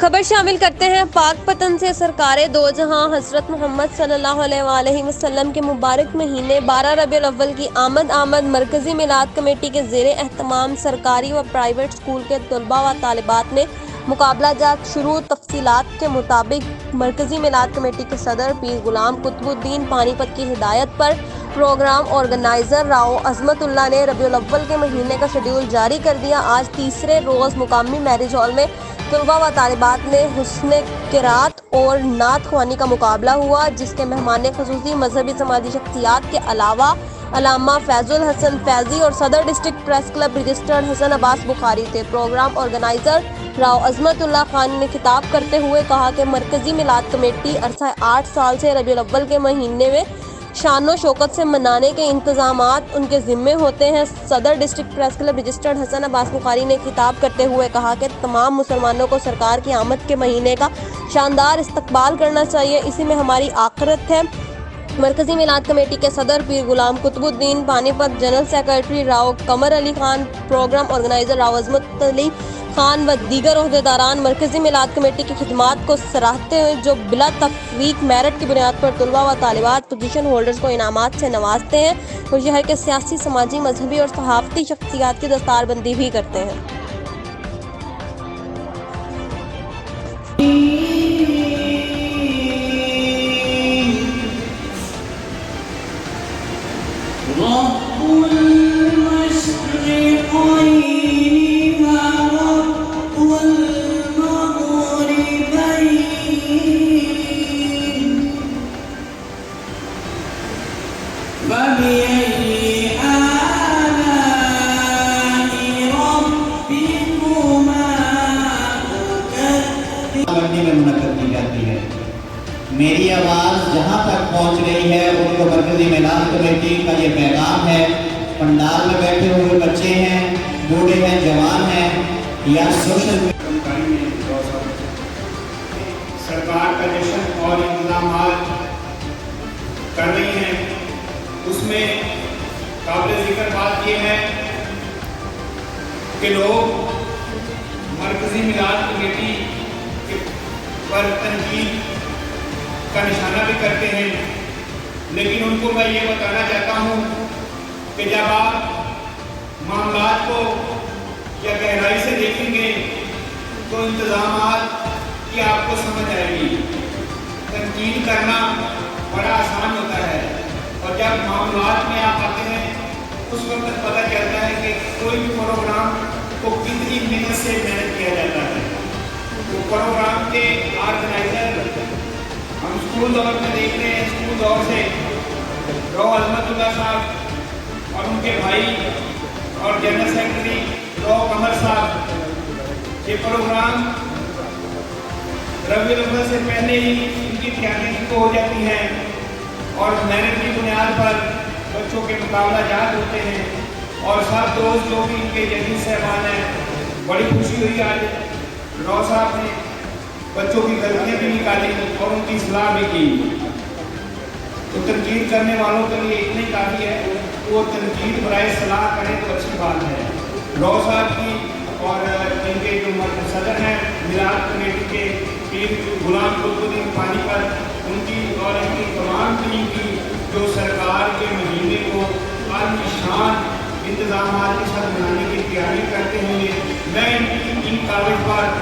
खबर शामिल करते हैं पाक पतन से। सरकार दो जहां हजरत मोहम्मद सल्लल्लाहु अलैहि वसल्लम के मुबारक महीने 12 रबीउल अव्वल की आमद मरकजी मिलाद कमेटी के ज़ेरे एहतमाम सरकारी व प्राइवेट स्कूल के तलबा व तालिबात ने मुकाबला जात शुरू। तफसीलात के मुताबिक मरकजी मिलाद कमेटी के सदर पीर गुलाम कुतुबुद्दीन पानीपत की हिदायत पर प्रोग्राम ऑर्गेनाइजर राव अजमतुल्लाह ने रबीउल अव्वल के महीने का शेड्यूल जारी कर दिया। आज तीसरे रोज़ मुकामी मैरिज हॉल में तलबा व तालिबात में हुस्न क़िरात और नात ख्वानी का मुकाबला हुआ, जिसके मेहमान ख़ुसूसी मजहबी समाजी शख्सियात के अलावा अल्लामा फैजुल हसन फैजी और सदर district press club registered Hasan Abbas Bukhari थे। प्रोग्राम ऑर्गेनाइजर राव अजमतुल्लाह खान ने खिताब करते हुए कहा कि मरकजी मिलाद कमेटी अरसा 8 साल से रबीउल अव्वल के महीने में शानो शौकत से मनाने के इंतजामात उनके ज़िम्मे होते हैं। सदर district press club registered Hasan Abbas Bukhari ने खिताब करते हुए कहा कि तमाम मुसलमानों को सरकार की आमद के महीने का शानदार इस्तकबाल करना चाहिए, इसी में हमारी आखिरत है। मरकजी मिलाद कमेटी के सदर पीर गुलाम कुतुबुद्दीन पानीपत, जनरल सेक्रेटरी राव कमर अली खान, प्रोग्राम ऑर्गेनाइजर राव अजमत अली खान व दीगर ओहदेदारान मरकजी मिलाद कमेटी की खिदमात को सराहते हुए जो बिला तफरीक मेरिट की बुनियाद पर तलबा व तालिबात पोजीशन होल्डर्स को इनामात से नवाजते हैं और शहर के सियासी, समाजी, मजहबी और सहाफ़ती शख्सियात की दस्तारबंदी भी करते हैं। में मुनक्कद की जाती है। मेरी आवाज़ जहाँ तक पहुँच रही है उनको मरकजी मिलाद कमेटी का ये पैगाम है। पंडाल में बैठे हुए बच्चे हैं, बूढ़े हैं, जवान हैं या सोशल सरकार का जश्न और इंतजाम कर रही हैं, उसमें काबिल जिक्र बात यह है कि लोग मरकजी मिलाद कमेटी पर तनकीद का निशाना भी करते हैं, लेकिन उनको मैं ये बताना चाहता हूँ कि जब आप मामलात को या गहराई से देखेंगे तो इंतजामात की आपको समझ आएगी। तनकीद करना बड़ा आसान होता है और जब मामलात में आप आते हैं उस वक्त पता चलता है कि कोई भी प्रोग्राम को कितनी मेहनत से मेहनत किया जाता है। तो प्रोग्राम के ऑर्गेनाइजर हम स्कूल दौर में देख रहे हैं, स्कूल दौर से राव अजमतुल्लाह साहब और उनके भाई और जनरल सेक्रेटरी राव कमर साहब, ये प्रोग्राम रबीउल अव्वल से पहले ही इनकी तैयारी हो जाती है और मेरिट की बुनियाद पर बच्चों के मुकाबला जात होते हैं। और सब दोस्त जो भी इनके जजीज साहबान हैं, बड़ी खुशी हुई आज राव साहब ने बच्चों की गलतियाँ भी निकाली और उनकी सलाह भी की। तो तनकीद करने वालों के लिए इतनी काफ़ी है, वो तनकीद बराए सलाह करें तो अच्छी बात है। राव साहब की और इनके जो सदर हैं मिलाद कमेटी के पीर गुलाम कुतुबुद्दीन पानीपत, उनकी और इनकी तमाम टीम की जो सरकार के महीने को आलिशान इंतजाम के साथ मनाने की तैयारी करते हुए मैं इन काबिल पर